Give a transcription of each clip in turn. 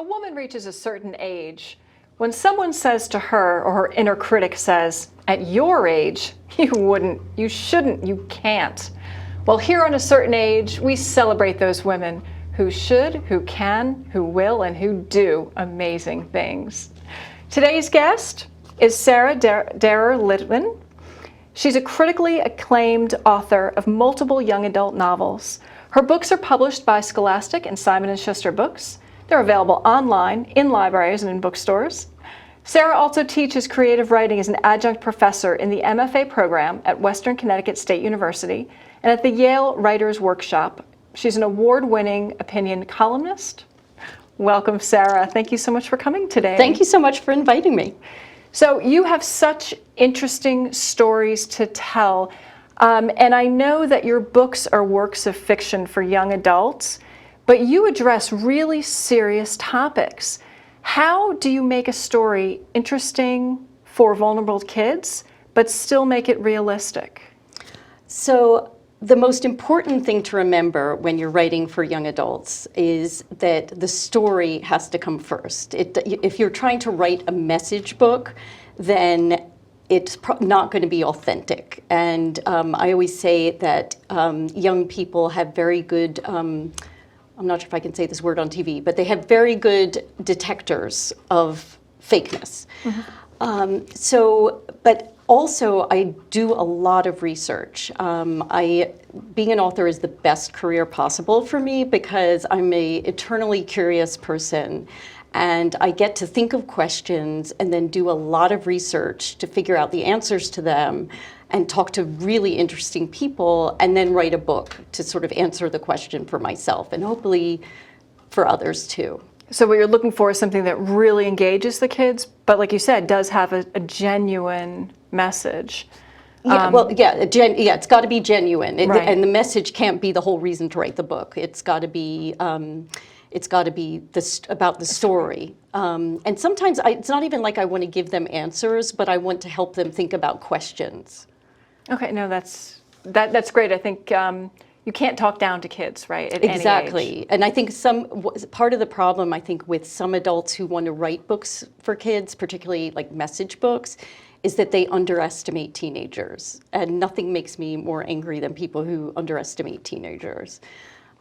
A woman reaches a certain age when someone says to her, or her inner critic says, at your age, you wouldn't, you shouldn't, you can't. Well, here on A Certain Age, we celebrate those women who should, who can, who will, and who do amazing things. Today's guest is Darer Littman. She's a critically acclaimed author of multiple young adult novels. Her books are published by Scholastic and Simon & Schuster Books. They're available online, in libraries, and in bookstores. Sarah also teaches creative writing as an adjunct professor in the MFA program at Western Connecticut State University and at the Yale Writers Workshop. She's an award-winning opinion columnist. Welcome, Sarah. Thank you so much for coming today. Thank you so much for inviting me. So you have such interesting stories to tell, and I know that your books are works of fiction for young adults, but you address really serious topics. How do you make a story interesting for vulnerable kids, but still make it realistic? So the most important thing to remember when you're writing for young adults is that the story has to come first. If you're trying to write a message book, then it's not going to be authentic. And I always say that young people have very good, I'm not sure if I can say this word on TV, but they have very good detectors of fakeness. Mm-hmm. But also I do a lot of research. Being an author is the best career possible for me because I'm an eternally curious person. And I get to think of questions and then do a lot of research to figure out the answers to them and talk to really interesting people and then write a book to sort of answer the question for myself and hopefully for others too. So what you're looking for is something that really engages the kids, but like you said, does have a genuine message. Yeah, it's got to be genuine, Right. And the message can't be the whole reason to write the book. It's got to be about the story. And sometimes it's not even like I want to give them answers, but I want to help them think about questions. Okay, no, that's great. I think you can't talk down to kids, right? At Exactly. any age. And I think part of the problem, I think, with some adults who want to write books for kids, particularly like message books, is that they underestimate teenagers. And nothing makes me more angry than people who underestimate teenagers.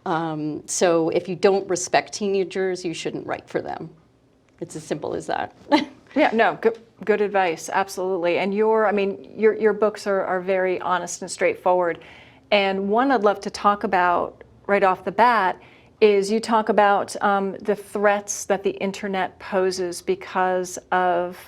So if you don't respect teenagers, you shouldn't write for them. It's as simple as that. Yeah, no, good advice, absolutely. And your books are very honest and straightforward. And one I'd love to talk about right off the bat is you talk about the threats that the internet poses because of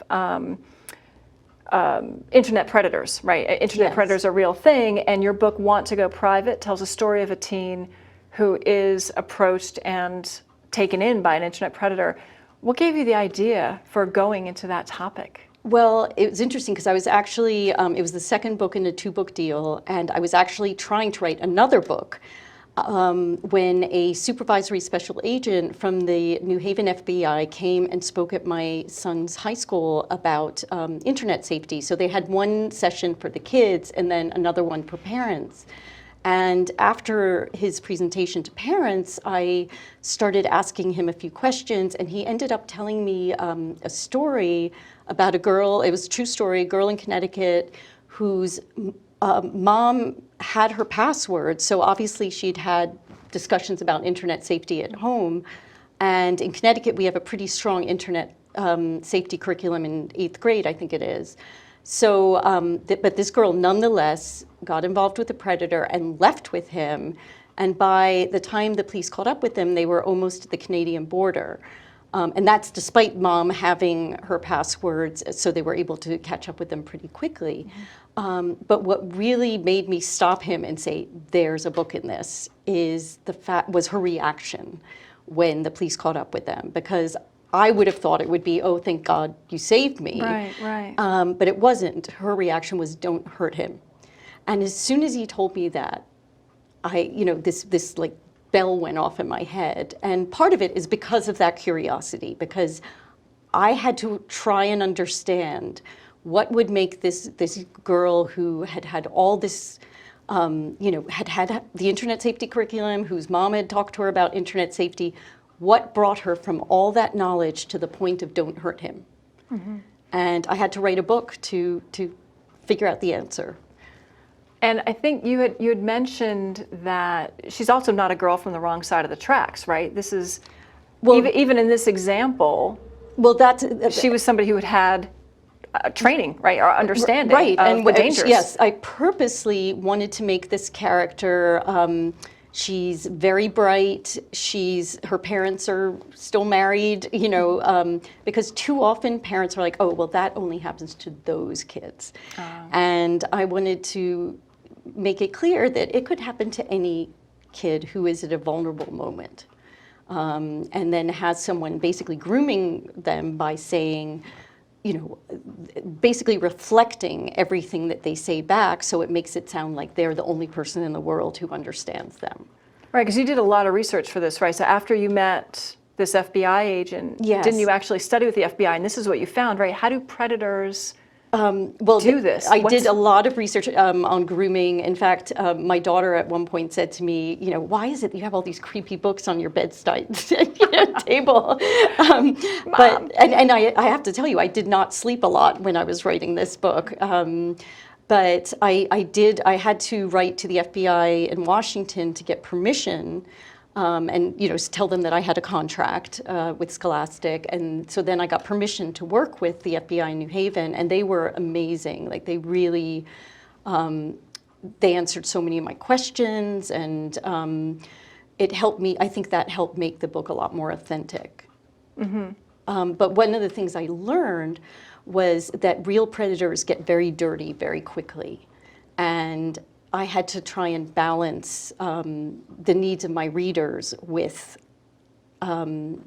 internet predators, right? Internet Yes. predators are a real thing, and your book, Want to Go Private, tells a story of a teen who is approached and taken in by an internet predator. What gave you the idea for going into that topic? Well, it was interesting because I was actually, it was the second book in a 2-book deal, and I was actually trying to write another book when a supervisory special agent from the New Haven FBI came and spoke at my son's high school about internet safety. So they had one session for the kids and then another one for parents. And after his presentation to parents, I started asking him a few questions, and he ended up telling me a story about a girl, it was a true story, a girl in Connecticut whose mom had her password, so obviously she'd had discussions about internet safety at home. And in Connecticut, we have a pretty strong internet safety curriculum in 8th grade, I think it is. So, but this girl nonetheless got involved with the predator and left with him. And by the time the police caught up with them, they were almost at the Canadian border. And that's despite mom having her passwords, so they were able to catch up with them pretty quickly. But what really made me stop him and say, there's a book in this, was her reaction when the police caught up with them. Because I would have thought it would be, oh, thank God you saved me. Right. But it wasn't. Her reaction was, don't hurt him. And as soon as he told me that, this like bell went off in my head. And part of it is because of that curiosity, because I had to try and understand what would make this girl who had all this, had the internet safety curriculum, whose mom had talked to her about internet safety, what brought her from all that knowledge to the point of don't hurt him. And I had to write a book to figure out the answer. And I think you had mentioned that she's also not a girl from the wrong side of the tracks, right? This is, well, even in this example, well, she was somebody who had training, right, or understanding right. of And the dangers. Yes, I purposely wanted to make this character. She's very bright. Her parents are still married, you know, because too often parents are like, oh, well, that only happens to those kids. And I wanted to make it clear that it could happen to any kid who is at a vulnerable moment. And then has someone basically grooming them by saying, you know, basically reflecting everything that they say back, so it makes it sound like they're the only person in the world who understands them. Right, because you did a lot of research for this, right? So after you met this FBI agent, didn't you actually study with the FBI? And this is what you found, right? How do predators do this? I did a lot of research on grooming. In fact, my daughter at one point said to me, you know, why is it you have all these creepy books on your bedside table? But I have to tell you, I did not sleep a lot when I was writing this book. But I had to write to the FBI in Washington to get permission. And you know, tell them that I had a contract with Scholastic, and so then I got permission to work with the FBI in New Haven, and they were amazing. Like they really, they answered so many of my questions, and it helped me. I think that helped make the book a lot more authentic. But one of the things I learned was that real predators get very dirty very quickly, and I had to try and balance the needs of my readers with, you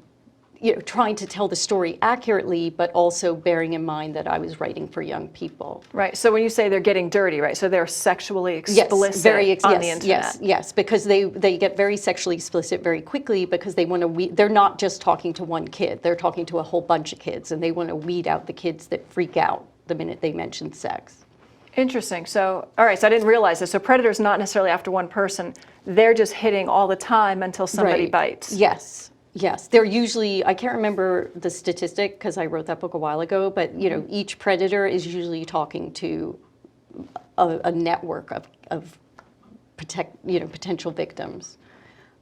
know, trying to tell the story accurately, but also bearing in mind that I was writing for young people. Right. So when you say they're getting dirty, right? So they're sexually explicit on the internet. Yes, because they get very sexually explicit very quickly because they want to they're not just talking to one kid, they're talking to a whole bunch of kids, and they want to weed out the kids that freak out the minute they mention sex. Interesting. So, all right, so I didn't realize this. So predators not necessarily after one person. They're just hitting all the time until somebody bites. Yes. Yes. They're usually, I can't remember the statistic because I wrote that book a while ago, but you know, each predator is usually talking to a network of potential victims,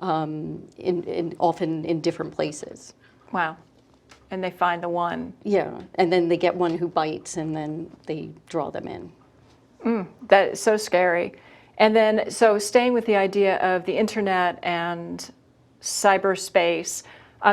often in different places. Wow. And they find the one. Yeah. And then they get one who bites, and then they draw them in. That is so scary. And then, so staying with the idea of the internet and cyberspace,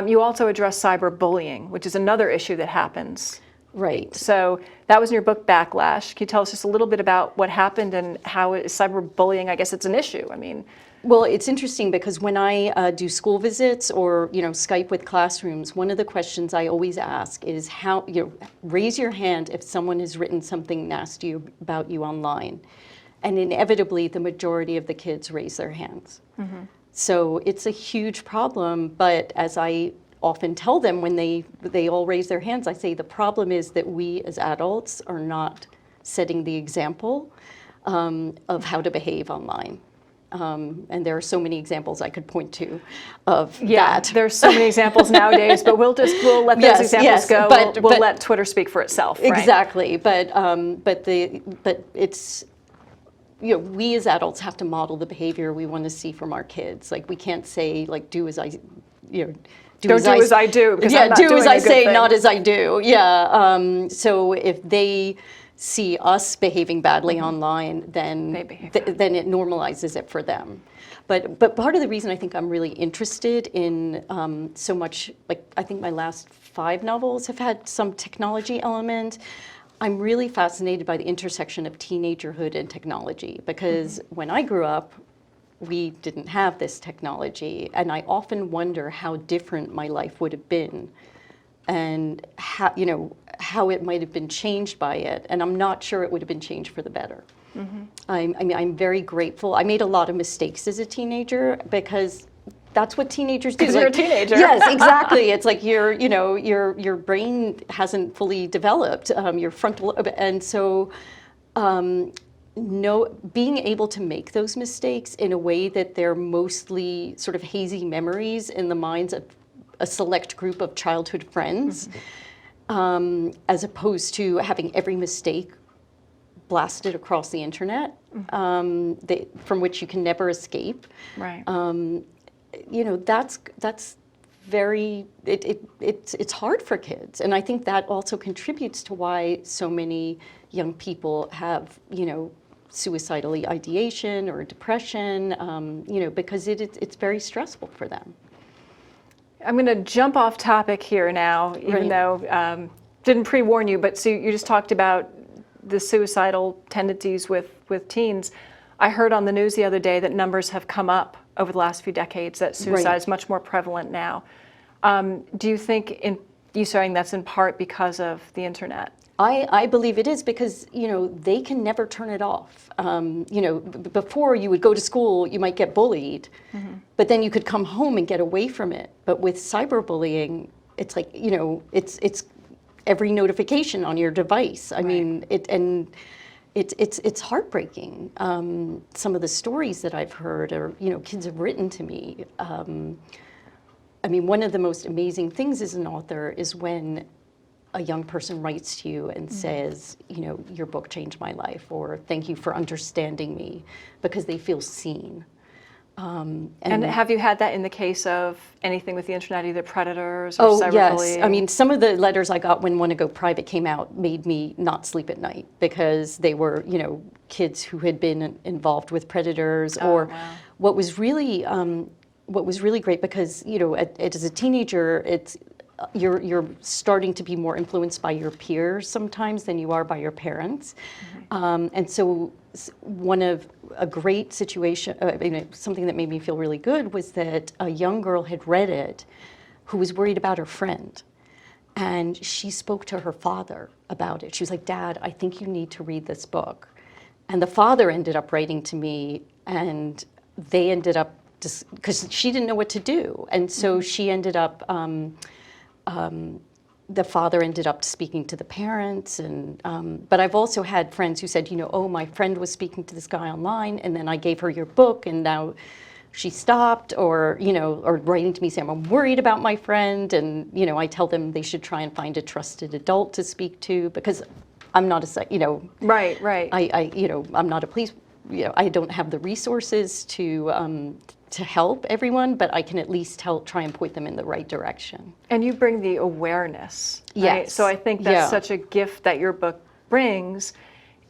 you also address cyberbullying, which is another issue that happens. Right. So that was in your book, Backlash. Can you tell us just a little bit about what happened and how cyberbullying, I guess it's an issue? I mean, well, it's interesting because when I do school visits or, you know, Skype with classrooms, one of the questions I always ask is how, you know, raise your hand if someone has written something nasty about you online. And inevitably, the majority of the kids raise their hands. So it's a huge problem, but as I often tell them when they all raise their hands, I say the problem is that we as adults are not setting the example of how to behave online. And there are so many examples I could point to of that. There's so many examples nowadays, but we'll let those examples go. But we'll let Twitter speak for itself. Right? Exactly, but it's, you know, we as adults have to model the behavior we want to see from our kids. Like we can't say like do as I, you know. Don't do as I do. Because I'm not do doing as I a good say, thing. not as I do. Yeah. So if they see us behaving badly online, then then it normalizes it for them. But part of the reason I think I'm really interested in so much, like I think my last 5 novels have had some technology element. I'm really fascinated by the intersection of teenagerhood and technology because when I grew up, we didn't have this technology, and I often wonder how different my life would have been and how, you know, how it might have been changed by it, and I'm not sure it would have been changed for the better. I mean, I'm very grateful. I made a lot of mistakes as a teenager because that's what teenagers do. Because you're a teenager. Yes, exactly. It's like your brain hasn't fully developed, your frontal lobe, and so being able to make those mistakes in a way that they're mostly sort of hazy memories in the minds of a select group of childhood friends, as opposed to having every mistake blasted across the internet, from which you can never escape. Right. You know, that's very, it's hard for kids. And I think that also contributes to why so many young people have, you know, suicidal ideation or depression, you know, because it's very stressful for them. I'm going to jump off topic here now, even though didn't pre-warn you, but so you just talked about the suicidal tendencies with teens. I heard on the news the other day that numbers have come up over the last few decades, that suicide is much more prevalent now. Do you think, you saying that's in part because of the internet? I believe it is because, you know, they can never turn it off. You know, before you would go to school, you might get bullied, but then you could come home and get away from it. But with cyberbullying, it's like, you know, it's every notification on your device. I mean, it's heartbreaking. Some of the stories that I've heard, or, you know, kids have written to me. I mean, one of the most amazing things as an author is when a young person writes to you and says, you know, your book changed my life, or thank you for understanding me, because they feel seen. And have you had that in the case of anything with the internet, either predators or cyberbullying? Yes. I mean, some of the letters I got when Want to Go Private came out made me not sleep at night, because they were, you know, kids who had been involved with predators, or what was really great, because, you know, as a teenager, you're starting to be more influenced by your peers sometimes than you are by your parents. And so a great situation, you know, something that made me feel really good, was that a young girl had read it who was worried about her friend. And she spoke to her father about it. She was like, Dad, I think you need to read this book. And the father ended up writing to me, and they ended up, because she didn't know what to do. And so she ended up, the father ended up speaking to the parents, and but I've also had friends who said, you know, oh, my friend was speaking to this guy online, and then I gave her your book, and now she stopped, or, you know, or writing to me saying, I'm worried about my friend, and, you know, I tell them they should try and find a trusted adult to speak to, because I'm not a, you know, right. you know, I'm not a police, you know, I don't have the resources to help everyone, but I can at least try and point them in the right direction. And you bring the awareness, right? Yes. So I think that's such a gift that your book brings,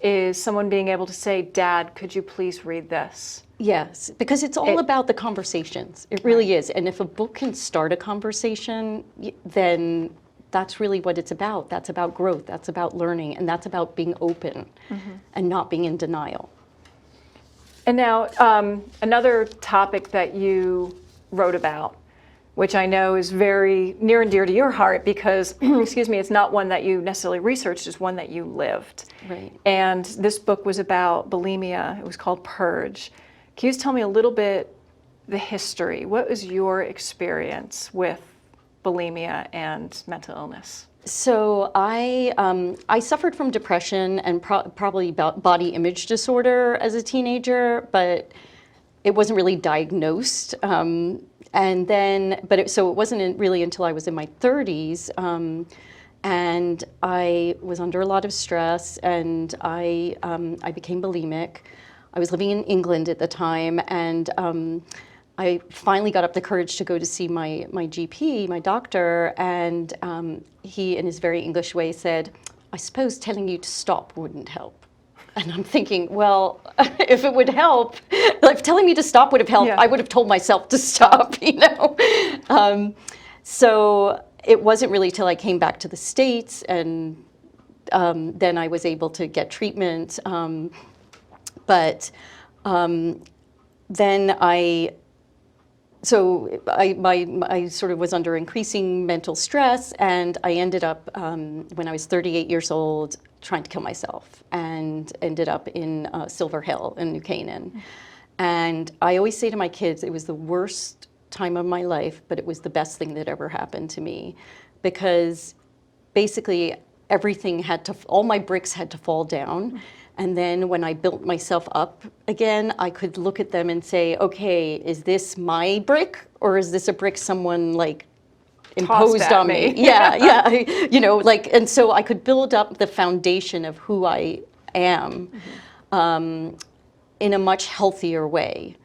is someone being able to say, Dad, could you please read this? Yes, because it's all about the conversations. It really is. And if a book can start a conversation, then that's really what it's about. That's about growth. That's about learning. And that's about being open and not being in denial. And now, another topic that you wrote about, which I know is very near and dear to your heart, because, excuse me, it's not one that you necessarily researched, it's one that you lived. Right. And this book was about bulimia. It was called Purge. Can you just tell me a little bit the history? What was your experience with bulimia and mental illness? So I suffered from depression and probably body image disorder as a teenager, but it wasn't really diagnosed. And then, so it wasn't really until I was in my 30s, and I was under a lot of stress, and I became bulimic. I was living in England at the time, and I finally got up the courage to go to see my GP, my doctor, and he, in his very English way, said, I suppose telling you to stop wouldn't help. And I'm thinking, well, if it would help, if telling me to stop would have helped, I would have told myself to stop, you know? So it wasn't really till I came back to the States, and then I was able to get treatment. But then I sort of was under increasing mental stress, and I ended up, when I was 38 years old, trying to kill myself, and ended up in Silver Hill in New Canaan. And I always say to my kids, it was the worst time of my life, but it was the best thing that ever happened to me, because basically everything all my bricks had to fall down. And then when I built myself up again, I could look at them and say, okay, is this my brick, or is this a brick someone like imposed at on me. me. Yeah, yeah. You know, like, and so I could build up the foundation of who I am in a much healthier way,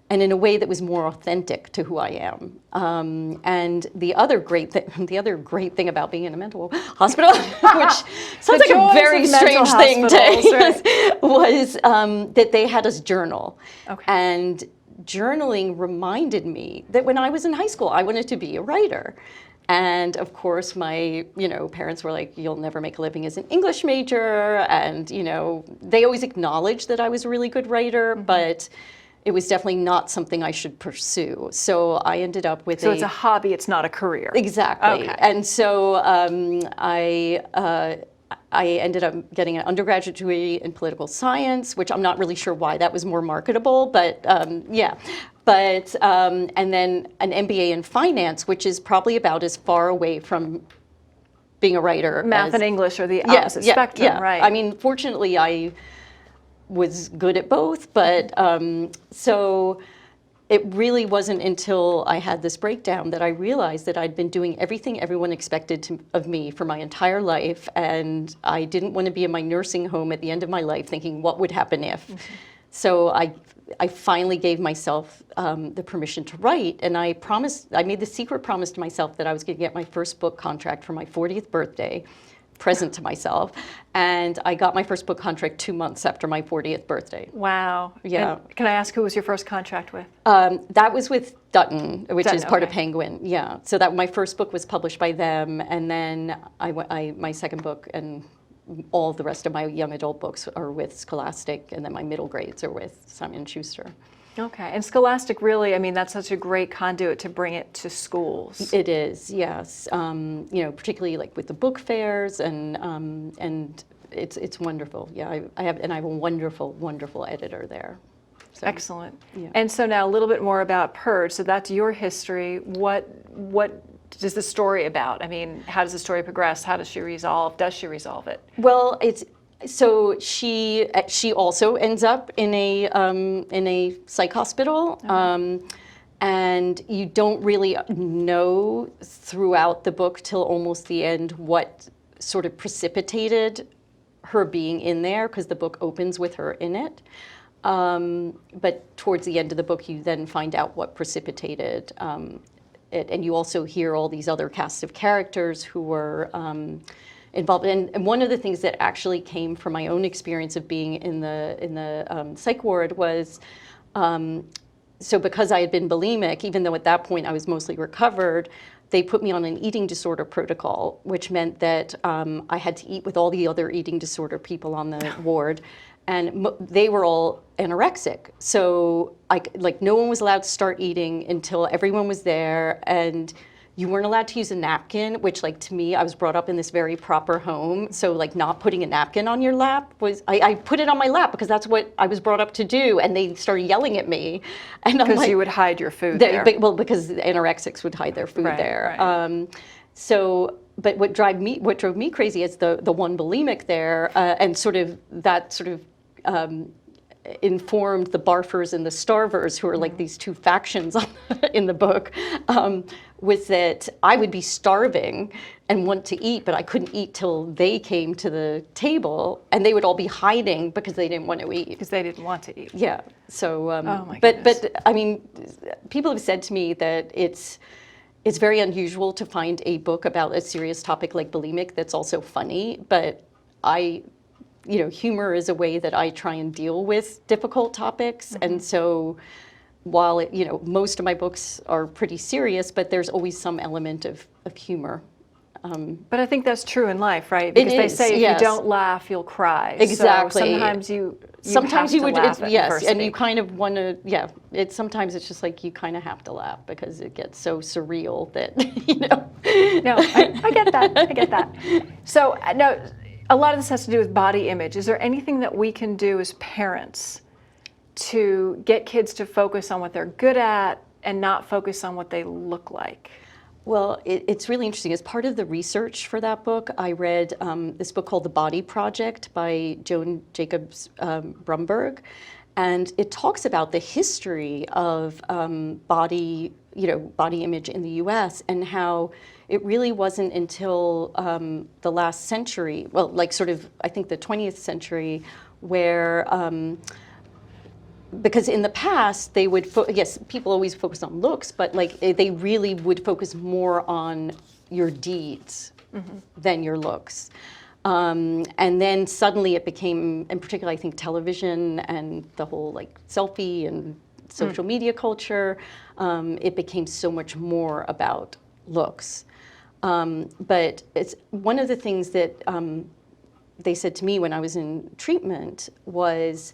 and in a way that was more authentic to who I am. And the other great thing about being in a mental hospital, which sounds like a very strange thing to, was that they had us journal. Okay. And journaling reminded me that when I was in high school, I wanted to be a writer. And of course, my parents were like, "You'll never make a living as an English major," and they always acknowledged that I was a really good writer, but it was definitely not something I should pursue. So I ended up with So it's a hobby, it's not a career. Exactly. Okay. And so I ended up getting an undergraduate degree in political science, which I'm not really sure why that was more marketable, but yeah. But, and then an MBA in finance, which is probably about as far away from being a writer. Math and English are the opposite spectrum, right? I mean, fortunately, I was good at both, but so it really wasn't until I had this breakdown that I realized that I'd been doing everything everyone expected of me for my entire life, and I didn't want to be in my nursing home at the end of my life thinking, what would happen if? So I finally gave myself the permission to write, and I made the secret promise to myself that I was going to get my first book contract for my 40th birthday, present to myself, and I got my first book contract 2 months after my 40th birthday. Wow. Yeah. And can I ask who was your first contract with? That was with Dutton, which is part of okay. Penguin. Yeah. So that my first book was published by them, and then my second book and all the rest of my young adult books are with Scholastic, and then my middle grades are with Simon & Schuster. Okay, and Scholastic really, I mean, that's such a great conduit to bring it to schools. It is, yes. Particularly like with the book fairs, and it's wonderful. Yeah, I have a wonderful, wonderful editor there. So, excellent. Yeah. And so now a little bit more about Purge. So that's your history. What is the story about? I mean, how does the story progress? How does she resolve? Does she resolve it? Well, so she also ends up in a psych hospital, and you don't really know throughout the book till almost the end what sort of precipitated her being in there, because the book opens with her in it. But towards the end of the book, you then find out what precipitated it, and you also hear all these other cast of characters who were involved. And one of the things that actually came from my own experience of being in the psych ward was, so because I had been bulimic, even though at that point I was mostly recovered, they put me on an eating disorder protocol, which meant that I had to eat with all the other eating disorder people on the ward. And they were all anorexic. So no one was allowed to start eating until everyone was there, and you weren't allowed to use a napkin, which to me, I was brought up in this very proper home. So not putting a napkin on your lap was, I put it on my lap because that's what I was brought up to do. And they started yelling at me. And because you would hide your food there. Well, because the anorexics would hide their food there. Right. But what drove me crazy is the one bulimic there, and that informed the barfers and the starvers, who are these two factions in the book, was that I would be starving and want to eat, but I couldn't eat till they came to the table, and they would all be hiding because they didn't want to eat. Because they didn't want to eat. Yeah. So, oh my goodness. But I mean, people have said to me that it's very unusual to find a book about a serious topic like bulimic that's also funny, but humor is a way that I try and deal with difficult topics. Mm-hmm. And so while most of my books are pretty serious, but there's always some element of humor. But I think that's true in life, right? Because they say if you don't laugh, you'll cry. Exactly. So sometimes you would laugh at yes, adversity. and you kind of want to, sometimes it's just you kind of have to laugh because it gets so surreal that, No, I get that. I get that. So, no, a lot of this has to do with body image. Is there anything that we can do as parents to get kids to focus on what they're good at and not focus on what they look like? Well, it's really interesting. As part of the research for that book, I read this book called The Body Project by Joan Jacobs Brumberg. And it talks about the history of body image in the U.S. and how it really wasn't until the last century, well, like sort of, I think the 20th century, where, because in the past they would, yes, people always focus on looks, but like they really would focus more on your deeds than your looks. And then suddenly it became, in particular, I think television and the whole like selfie and social media culture, it became so much more about looks. But it's one of the things that they said to me when I was in treatment was,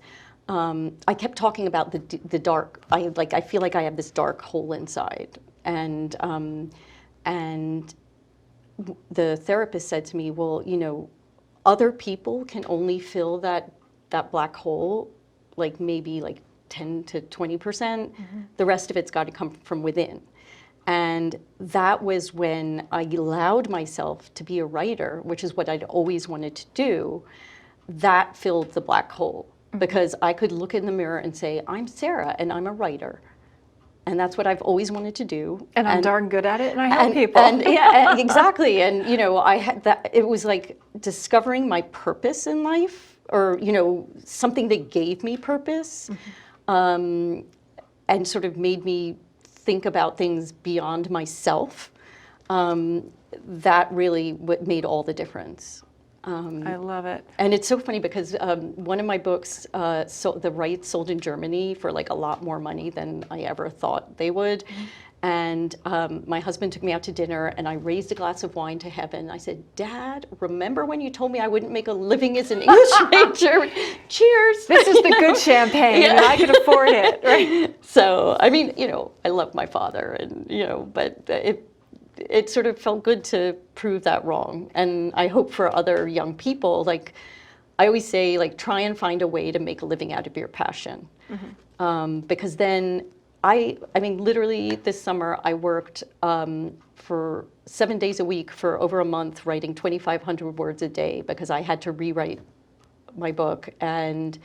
I kept talking about the dark. I feel like I have this dark hole inside, and the therapist said to me, well, you know, other people can only fill that black hole, like maybe like 10 to 20%. The rest of it's got to come from within. And that was when I allowed myself to be a writer, which is what I'd always wanted to do. That filled the black hole because I could look in the mirror and say, I'm Sarah and I'm a writer. And that's what I've always wanted to do. And I'm darn good at it, and I help people. Yeah, exactly. And you know, I had that. It was like discovering my purpose in life, or you know, something that gave me purpose, and sort of made me think about things beyond myself. That really made all the difference. I love it. And it's so funny because one of my books, the rights sold in Germany for like a lot more money than I ever thought they would. And my husband took me out to dinner and I raised a glass of wine to heaven. I said, Dad, remember when you told me I wouldn't make a living as an English major? Cheers. This is the good champagne, and I can afford it, right? So, I mean, you know, I love my father and, you know, but it sort of felt good to prove that wrong. And I hope for other young people, like I always say, like try and find a way to make a living out of your passion. Because then I mean, literally this summer I worked for 7 days a week for over a month, writing 2,500 words a day because I had to rewrite my book. And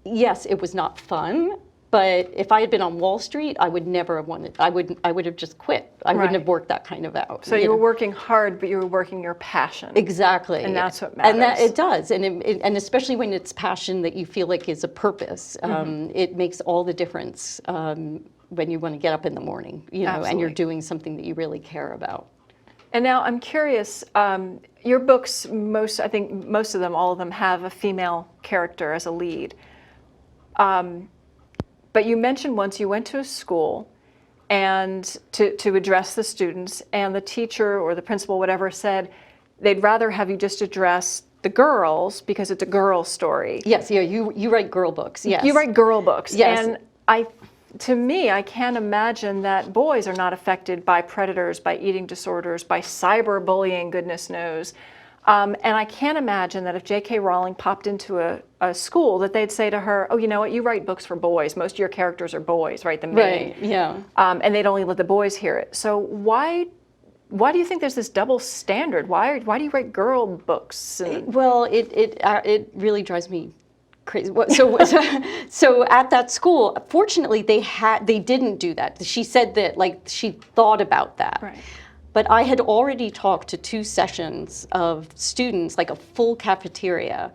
yes, it was not fun. But if I had been on Wall Street, I would never have wanted. I would have just quit. I wouldn't have worked that kind of out. So you were working hard, but you were working your passion. Exactly. And that's what matters. And that it does, and especially when it's passion that you feel like is a purpose, it makes all the difference when you want to get up in the morning, you know, Absolutely. and you're doing something that you really care about. And now I'm curious. Your books, I think most of them, all of them, have a female character as a lead. But you mentioned once you went to a school and to address the students, and the teacher or the principal, whatever, said they'd rather have you just address the girls because it's a girl story. Yes, yeah, you write girl books. Yes, you write girl books. Yes. And to me, I can't imagine that boys are not affected by predators, by eating disorders, by cyberbullying, goodness knows. And I can't imagine that if J.K. Rowling popped into a school that they'd say to her, oh, you know what, you write books for boys. Most of your characters are boys, right? The main. Right, yeah. And they'd only let the boys hear it. So why do you think there's this double standard? Why do you write girl books? Well, it really drives me crazy. So at that school, fortunately, they didn't do that. She said that like she thought about that. Right. But I had already talked to 2 sessions of students, like a full cafeteria.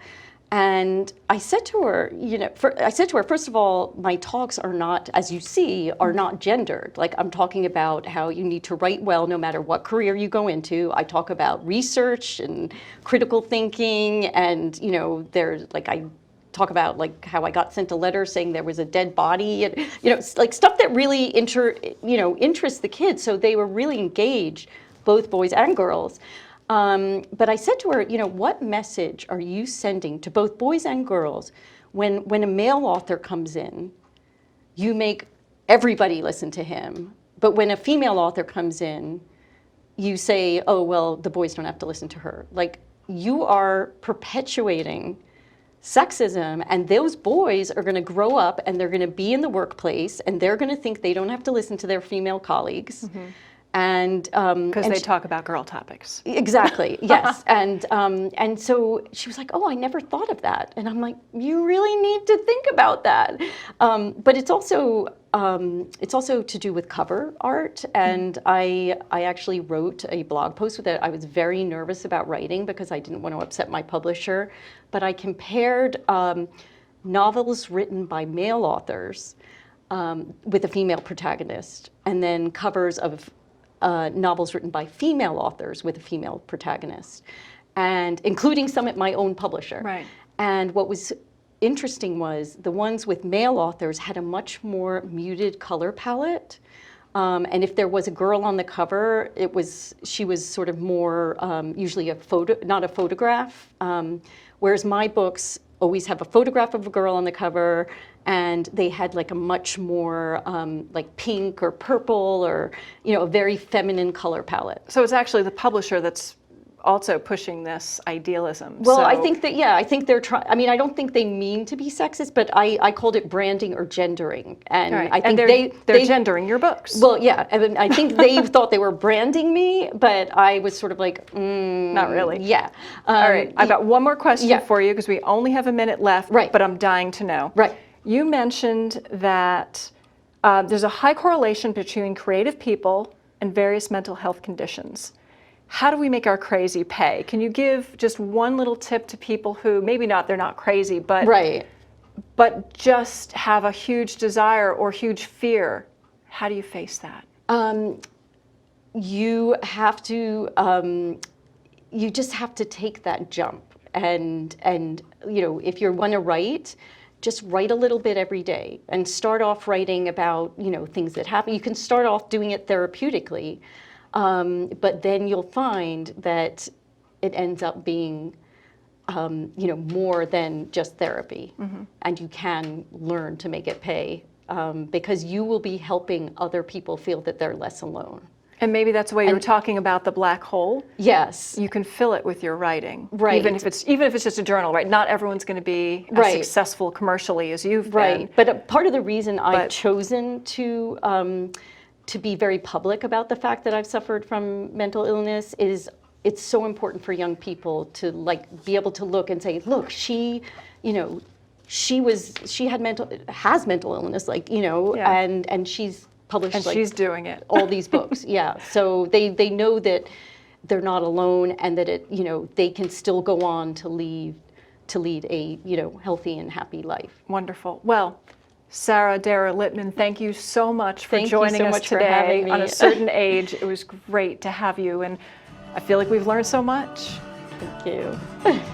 And I said to her, first of all, my talks are not, as you see, are not gendered. Like I'm talking about how you need to write well no matter what career you go into. I talk about research and critical thinking, and you know, I talk about like how I got sent a letter saying there was a dead body, and you know, like stuff that really interests the kids. So they were really engaged, both boys and girls. But I said to her, you know, what message are you sending to both boys and girls when a male author comes in? You make everybody listen to him, but when a female author comes in, you say, oh well, the boys don't have to listen to her. Like you are perpetuating sexism, and those boys are going to grow up and they're going to be in the workplace and they're going to think they don't have to listen to their female colleagues. And Because they talk about girl topics. exactly, yes. And so she was like, oh, I never thought of that. And I'm like, you really need to think about that. But it's also to do with cover art. And I actually wrote a blog post that I was very nervous about writing because I didn't want to upset my publisher. But I compared novels written by male authors with a female protagonist, and then covers of novels written by female authors with a female protagonist, and including some at my own publisher. Right. And what was interesting was the ones with male authors had a much more muted color palette. And if there was a girl on the cover, she was sort of more usually not a photograph. Whereas my books always have a photograph of a girl on the cover, and they had like a much more like pink or purple, or a very feminine color palette. So it's actually the publisher that's also pushing this idealism. Well, so, I think they're trying. I mean, I don't think they mean to be sexist, but I called it branding or gendering, and right. I think they're gendering your books. Well, yeah, and I think they thought they were branding me, but I was sort of like, not really. Yeah. All right, I've got one more question yeah. for you because we only have a minute left. Right. But I'm dying to know. Right. You mentioned that there's a high correlation between creative people and various mental health conditions. How do we make our crazy pay? Can you give just one little tip to people who maybe they're not crazy, but right. but just have a huge desire or huge fear? How do you face that? You have to. You just have to take that jump, and if you want to write, just write a little bit every day, and start off writing about things that happen. You can start off doing it therapeutically. But then you'll find that it ends up being, more than just therapy, and you can learn to make it pay because you will be helping other people feel that they're less alone. And maybe that's the way you were talking about the black hole. Yes, you can fill it with your writing, right? Even if it's just a journal, right? Not everyone's going to be as successful commercially as you've been. Right, but part of the reason I've chosen to be very public about the fact that I've suffered from mental illness is it's so important for young people to be able to look and say, look, she has mental illness, and she's published and she's doing it. all these books. Yeah. So they know that they're not alone, and that they can still go on to lead a healthy and happy life. Wonderful. Well, Sarah Darer Littman, thank you so much for joining us for today having me. On a Certain Age. It was great to have you, and I feel like we've learned so much. Thank you.